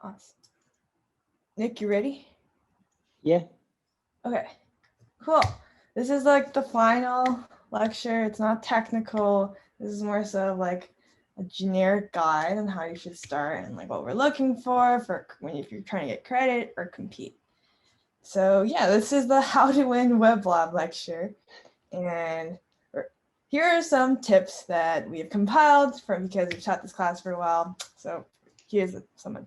Awesome. Nick, you ready? Yeah. Okay, cool. This is like the final lecture. It's not technical. This is more so like a generic guide on how you should start and like what we're looking for when if you're trying to get credit or compete. So yeah, this is the How to Win weblab lecture. And here are some tips that we have compiled from because we've taught this class for a while. So here's some.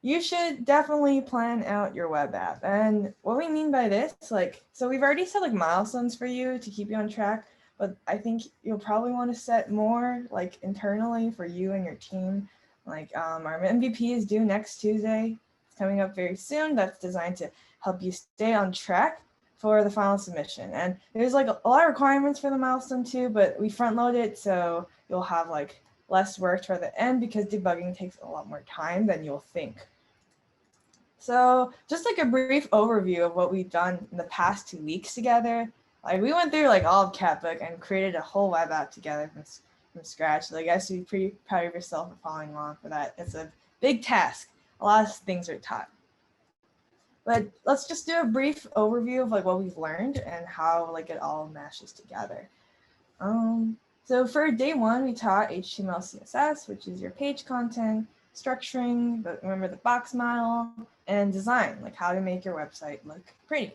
You should definitely plan out your web app. And what we mean by this, like, so we've already set like milestones for you to keep you on track, but I think you'll probably want to set more like internally for you and your team. Like our MVP is due next Tuesday. It's coming up very soon. That's designed to help you stay on track for the final submission. And there's like a lot of requirements for the milestone too, but we front load it so you'll have like less work toward the end because debugging takes a lot more time than you'll think. So just like a brief overview of what we've done in the past 2 weeks together. Like we went through like all of Catbook and created a whole web app together from scratch. Like I guess you'd be pretty proud of yourself for following along for that. It's a big task. A lot of things are taught. But let's just do a brief overview of like what we've learned and how like it all meshes together. So for day one, we taught HTML, CSS, which is your page content, structuring, but remember the box model, and design, like how to make your website look pretty.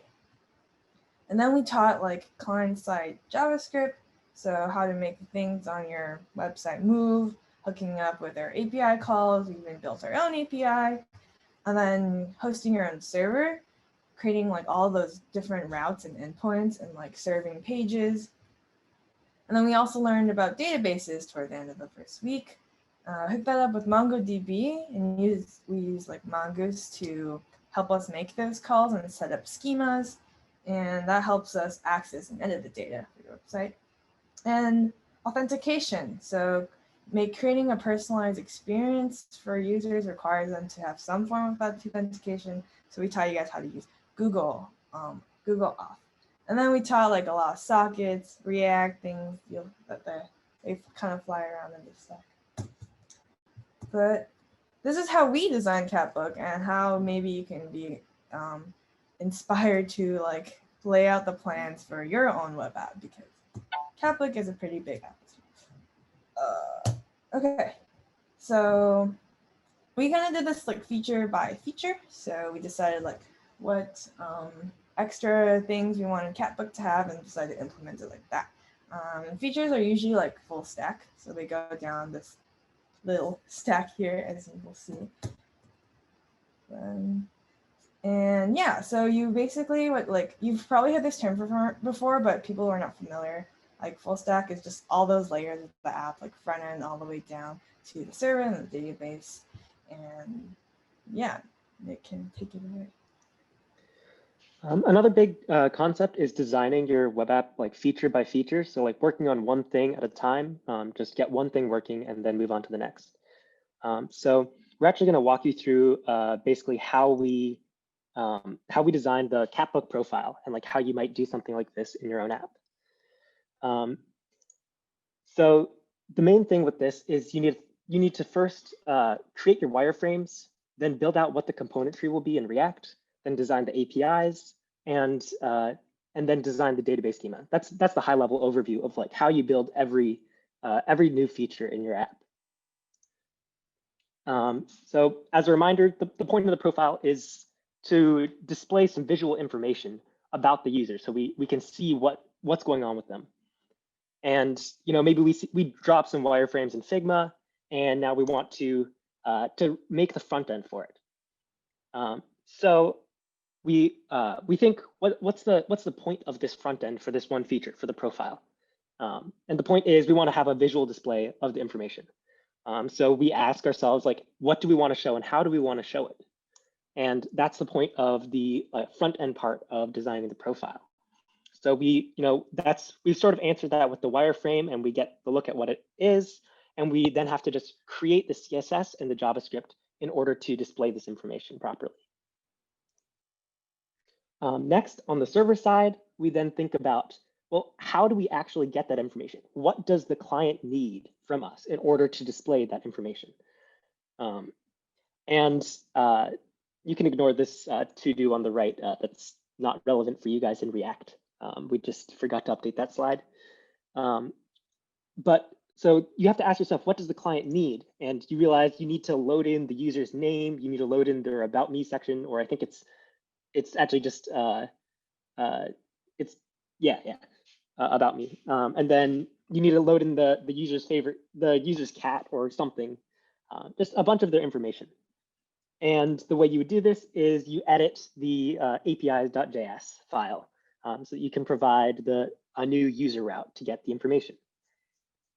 And then we taught like client-side JavaScript, so how to make things on your website move, hooking up with our API calls. We even built our own API, and then hosting your own server, creating like all those different routes and endpoints and like serving pages. And then we also learned about databases toward the end of the first week. Hook that up with MongoDB and we use like Mongoose to help us make those calls and set up schemas. And that helps us access and edit the data for your website. And authentication. So creating a personalized experience for users requires them to have some form of authentication. So we taught you guys how to use Google Auth. And then we taught like a lot of sockets, React things that they kind of fly around in this stack. But this is how we design Catbook and how maybe you can be inspired to like lay out the plans for your own web app because Catbook is a pretty big app. Okay, so we kind of did this like feature by feature. So we decided like what extra things we wanted Catbook to have and decided to implement it like that. Features are usually like full stack, so they go down this little stack here, as you will see. And yeah, so you basically you've probably had this term before, but people are not familiar. Like full stack is just all those layers of the app, like front end all the way down to the server and the database. And yeah, Nick can take it away. Another big concept is designing your web app like feature by feature. So like working on one thing at a time, just get one thing working and then move on to the next. So we're actually going to walk you through basically how we designed the Catbook profile and like how you might do something like this in your own app. So the main thing with this is you need to first create your wireframes, then build out what the component tree will be in React, then design the APIs, and then design the database schema. That's the high level overview of like how you build every new feature in your app. So as a reminder, the point of the profile is to display some visual information about the user, so we can see what's going on with them. And maybe we drop some wireframes in Figma, and now we want to make the front end for it. So we think what's the point of this front end for this one feature for the profile? And the point is we want to have a visual display of the information. So we ask ourselves like, what do we want to show and how do we want to show it? And that's the point of the front end part of designing the profile. So we've sort of answered that with the wireframe, and we get the look at what it is, and we then have to just create the CSS and the JavaScript in order to display this information properly. Next, on the server side, we then think about, well, how do we actually get that information? What does the client need from us in order to display that information? And you can ignore this to-do on the right. That's not relevant for you guys in React. We just forgot to update that slide. But so you have to ask yourself, what does the client need? And you realize you need to load in the user's name, you need to load in their About Me section, or I think it's actually just About Me. And then you need to load in the user's cat or something, just a bunch of their information. And the way you would do this is you edit the apis.js file so that you can provide a new user route to get the information.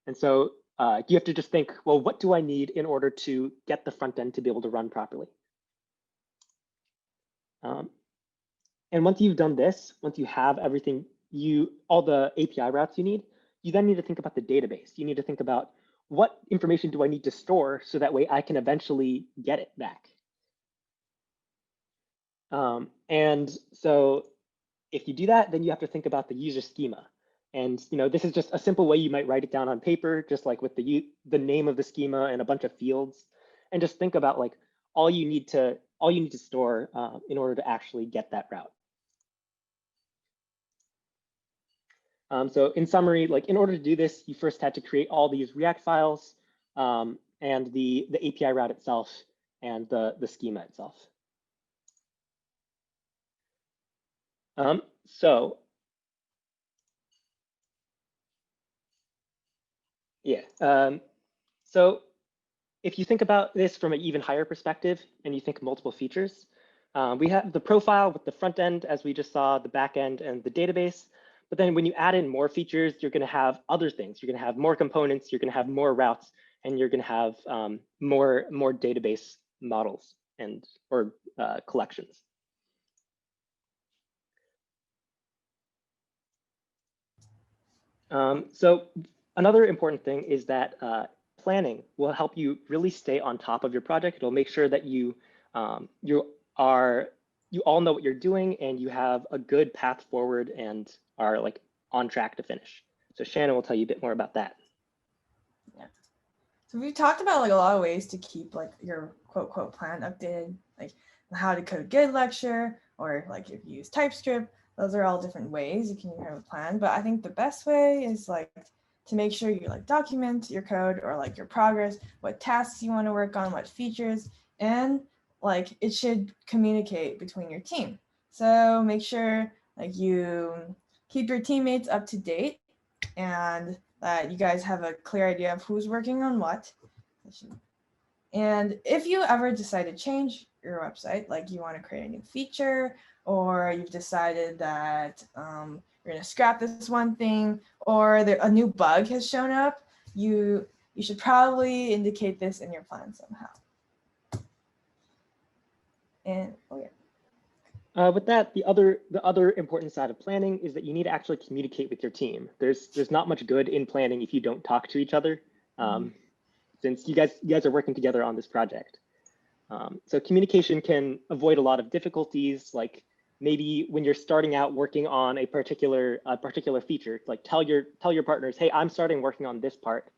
And so you have to just think, well, what do I need in order to get the front end to be able to run properly? And once you've done this, once you have everything, all the API routes you need, you then need to think about the database. You need to think about what information do I need to store so that way I can eventually get it back. And so if you do that, then you have to think about the user schema. And this is just a simple way you might write it down on paper, just like with the name of the schema and a bunch of fields, and just think about like all you need to store in order to actually get that route. So in summary, like in order to do this, you first had to create all these React files and the API route itself and the schema itself. So if you think about this from an even higher perspective and you think multiple features, we have the profile with the front end, as we just saw, the back end and the database. But then when you add in more features, you're going to have other things. You're going to have more components, you're going to have more routes, and you're going to have more database models or collections. So another important thing is that planning will help you really stay on top of your project. It'll make sure that you all know what you're doing and you have a good path forward and are like on track to finish. So Shannon will tell you a bit more about that. Yeah. So we've talked about like a lot of ways to keep like your quote plan updated, like how to code good lecture, or like if you use TypeScript. Those are all different ways you can have a plan. But I think the best way is like to make sure you like document your code or like your progress, what tasks you want to work on, what features, and like it should communicate between your team. So make sure like you keep your teammates up to date and that you guys have a clear idea of who's working on what. And if you ever decide to change your website, like you want to create a new feature, or you've decided that you're going to scrap this one thing, or a new bug has shown up, you should probably indicate this in your plan somehow. And with that, the other important side of planning is that you need to actually communicate with your team. There's not much good in planning if you don't talk to each other, since you guys are working together on this project. So communication can avoid a lot of difficulties, like maybe when you're starting out working on a particular feature, like tell your partners, hey, I'm starting working on this part,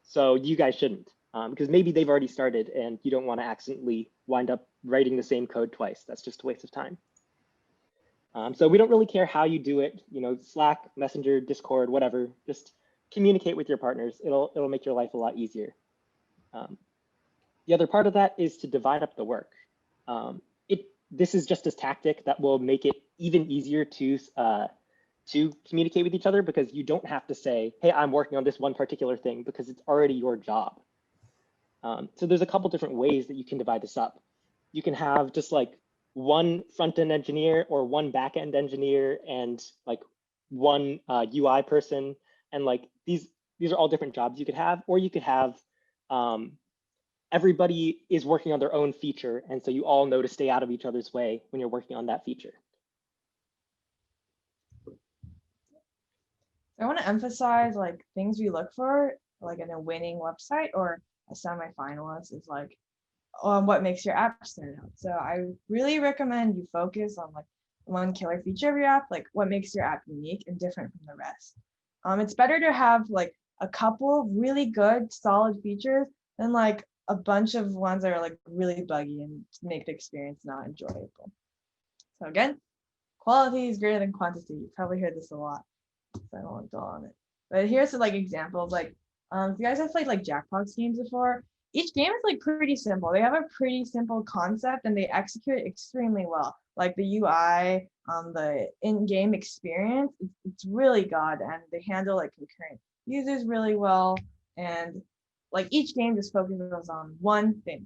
so you guys shouldn't, because maybe they've already started and you don't want to accidentally wind up writing the same code twice. That's just a waste of time. So we don't really care how you do it, Slack, Messenger, Discord, whatever. Just communicate with your partners. It'll make your life a lot easier. The other part of that is to divide up the work. This is just a tactic that will make it even easier to communicate with each other, because you don't have to say, hey, I'm working on this one particular thing, because it's already your job. So there's a couple different ways that you can divide this up. You can have just like one front-end engineer or one back-end engineer and like one UI person. And like these are all different jobs you could have, or you could have everybody is working on their own feature. And so you all know to stay out of each other's way when you're working on that feature. I want to emphasize like things we look for like in a winning website or a semi-finalist is like on what makes your app stand out. So I really recommend you focus on like one killer feature of your app, like what makes your app unique and different from the rest. It's better to have like a couple really good solid features than like a bunch of ones that are like really buggy and make the experience not enjoyable. So again, quality is greater than quantity. You've probably heard this a lot, so I don't want to dwell on it. But here's some like examples. Like, if you guys have played like Jackbox games before, each game is like pretty simple. They have a pretty simple concept and they execute it extremely well. Like the UI, the in-game experience, it's really good, and they handle like concurrent users really well. And like each game just focuses on one thing.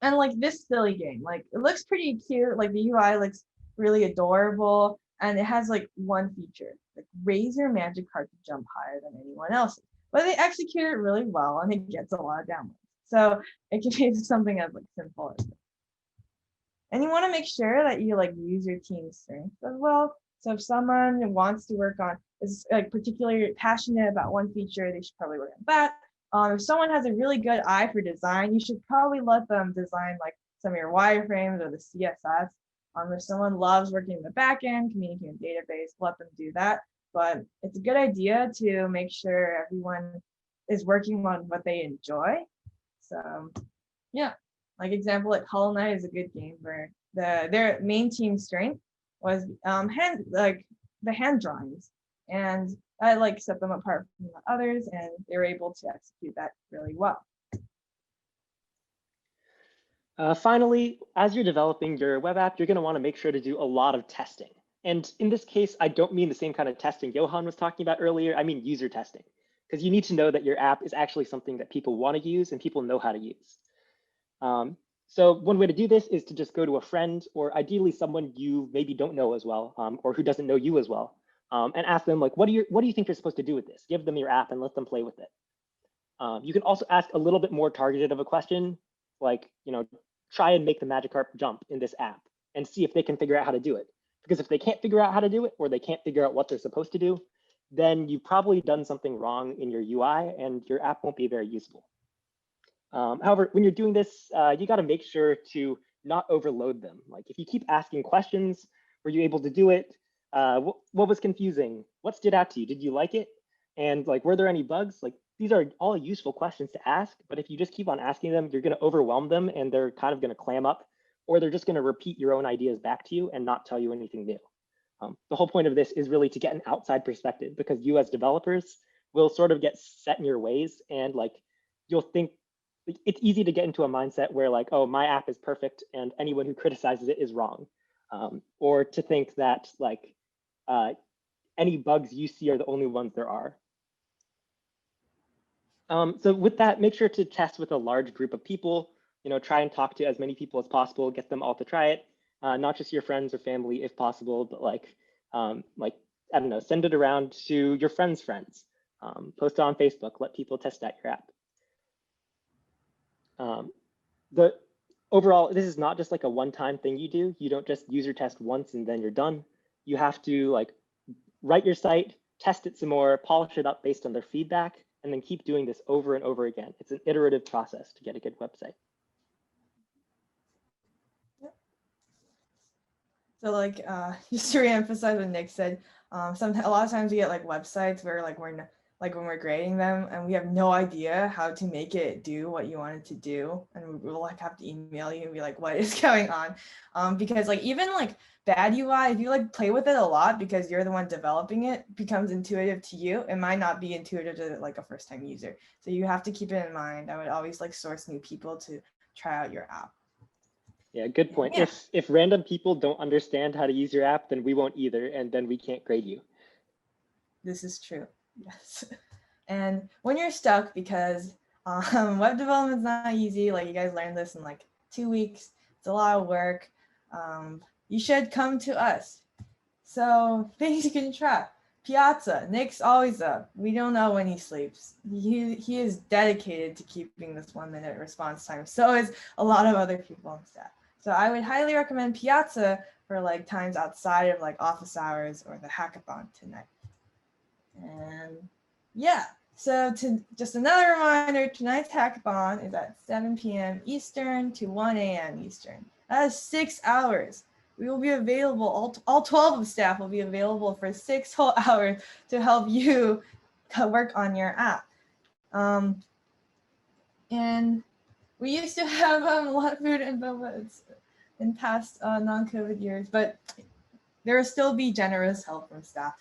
And like this silly game, like it looks pretty cute. Like the UI looks really adorable, and it has like one feature, like raise your magic card to jump higher than anyone else's. But they execute it really well, and it gets a lot of downloads. So it can be something as like simple as this. And you want to make sure that you like use your team's strengths as well. So if someone wants to work on is like particularly passionate about one feature, they should probably work on that. If someone has a really good eye for design, you should probably let them design like some of your wireframes or the CSS. If someone loves working in the backend, communicating database, let them do that. But it's a good idea to make sure everyone is working on what they enjoy. So yeah, like example, like Hollow Knight is a good game where their main team strength was the hand drawings, and that like set them apart from the others, and they were able to execute that really well. Finally, as you're developing your web app, you're going to want to make sure to do a lot of testing. And in this case, I don't mean the same kind of testing Johan was talking about earlier. I mean user testing, because you need to know that your app is actually something that people want to use and people know how to use. So one way to do this is to just go to a friend, or ideally someone you maybe don't know as well, or who doesn't know you as well, and ask them like, what do you think you're supposed to do with this? Give them your app and let them play with it. You can also ask a little bit more targeted of a question, like, try and make the Magikarp jump in this app and see if they can figure out how to do it. Because if they can't figure out how to do it, or they can't figure out what they're supposed to do, then you've probably done something wrong in your UI and your app won't be very useful. However, when you're doing this, you got to make sure to not overload them. Like if you keep asking questions, were you able to do it? What was confusing? What stood out to you? Did you like it? And like, were there any bugs? Like these are all useful questions to ask, but if you just keep on asking them, you're going to overwhelm them and they're kind of going to clam up, or they're just going to repeat your own ideas back to you and not tell you anything new. The whole point of this is really to get an outside perspective, because you as developers will sort of get set in your ways, and like you'll think it's easy to get into a mindset where like, oh, my app is perfect and anyone who criticizes it is wrong. Or to think that like any bugs you see are the only ones there are. So with that, make sure to test with a large group of people. Try and talk to as many people as possible, get them all to try it. Not just your friends or family if possible, but like I don't know, send it around to your friends' friends. Post it on Facebook, let people test out your app. Overall, this is not just like a one-time thing you do. You don't just user test once and then you're done. You have to like write your site, test it some more, polish it up based on their feedback, and then keep doing this over and over again. It's an iterative process to get a good website. So like, just to reemphasize what Nick said, a lot of times we get like websites where like when we're grading them and we have no idea how to make it do what you want it to do, and we'll like have to email you and be like, what is going on? Because like even like bad UI, if you like play with it a lot because you're the one developing it, becomes intuitive to you. It might not be intuitive to like a first-time user. So you have to keep it in mind. I would always like source new people to try out your app. Yeah, good point. Yeah. If random people don't understand how to use your app, then we won't either, and then we can't grade you. This is true. Yes. And when you're stuck, because web development is not easy, like you guys learned this in like 2 weeks, it's a lot of work, you should come to us. So things you can try. Piazza, Nick's always up. We don't know when he sleeps. He is dedicated to keeping this 1-minute response time. So is a lot of other people on staff. So I would highly recommend Piazza for like times outside of like office hours or the hackathon tonight. And yeah, so just another reminder, tonight's hackathon is at 7 p.m. Eastern to 1 a.m. Eastern. That is 6 hours. We will be available, all 12 of the staff will be available for 6 whole hours to help you work on your app. And We used to have a lot of food and boba in past non-COVID years, but there will still be generous help from staff.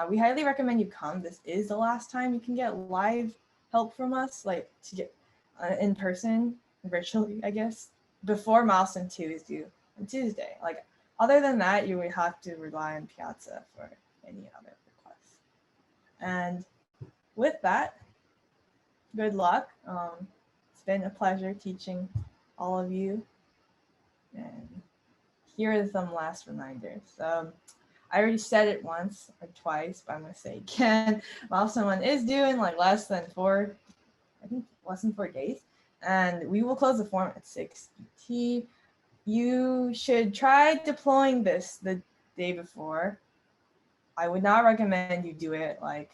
We highly recommend you come. This is the last time you can get live help from us, like to get in person, virtually, I guess, before milestone 2 is due on Tuesday. Like, other than that, you would have to rely on Piazza for any other requests. And with that, good luck. It's been a pleasure teaching all of you. And here are some last reminders. I already said it once or twice, but I'm gonna say again. Milestone 1 is due in like less than 4 days, and we will close the form at 6 ET. You should try deploying this the day before. I would not recommend you do it like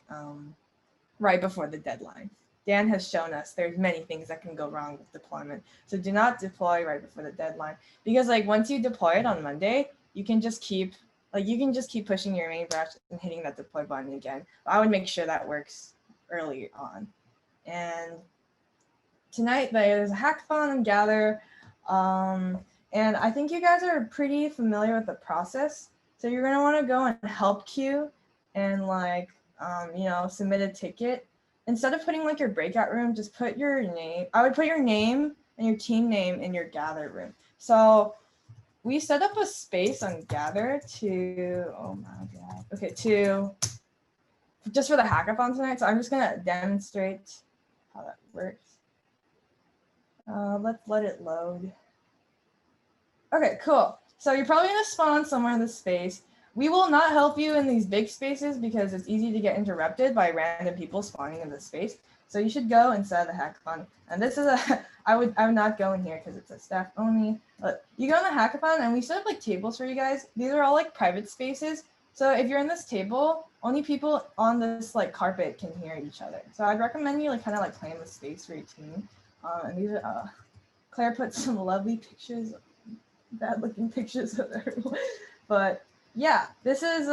right before the deadline. Dan has shown us there's many things that can go wrong with deployment. So do not deploy right before the deadline, because like once you deploy it on Monday, you can just keep pushing your main branch and hitting that deploy button again. I would make sure that works early on. And tonight there's a hackathon and gather. And I think you guys are pretty familiar with the process. So you're gonna wanna go and help queue and like, submit a ticket. Instead of putting like your breakout room, just put your name. I would put your name and your team name in your gather room. So we set up a space on gather to, oh my God. Okay, just for the hackathon tonight. So I'm just gonna demonstrate how that works. Let's let it load. Okay, cool. So you're probably gonna spawn somewhere in this space. We will not help you in these big spaces because it's easy to get interrupted by random people spawning in this space. So you should go inside the hackathon. And this is I would not go in here because it's a staff only. But you go in the hackathon and we set up like tables for you guys. These are all like private spaces. So if you're in this table, only people on this like carpet can hear each other. So I'd recommend you like kind of like plan the space for your team. And these are Claire put some lovely pictures, bad looking pictures of everyone. But yeah, this is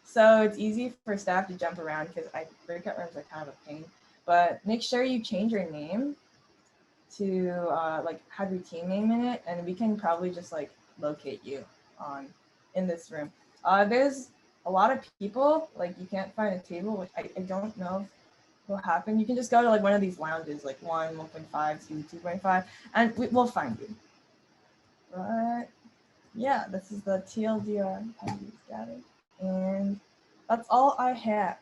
so it's easy for staff to jump around because breakout rooms are kind of a pain. But make sure you change your name to like have your team name in it, and we can probably just like locate you in this room. There's a lot of people, like you can't find a table, which I don't know what happened. You can just go to like one of these lounges, like 1, 1.5, 2, 2.5, and we'll find you. But yeah, this is the TLDR gathered, and that's all I have.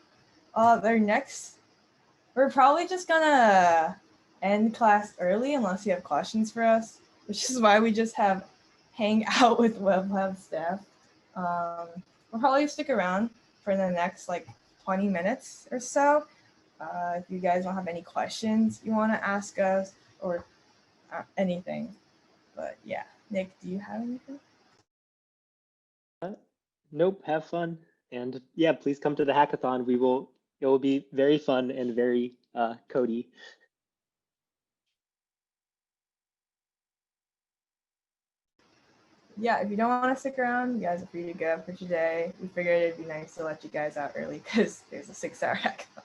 We're probably just gonna end class early unless you have questions for us, which is why we just have hang out with weblab staff. We'll probably stick around for the next like 20 minutes or so. If you guys don't have any questions you want to ask us or anything. But yeah, Nick, do you have anything? Nope, have fun. And yeah, please come to the hackathon. It will be very fun and very codey. Yeah, if you don't want to stick around, you guys are free to go for today. We figured it'd be nice to let you guys out early because there's a 6-hour hackathon.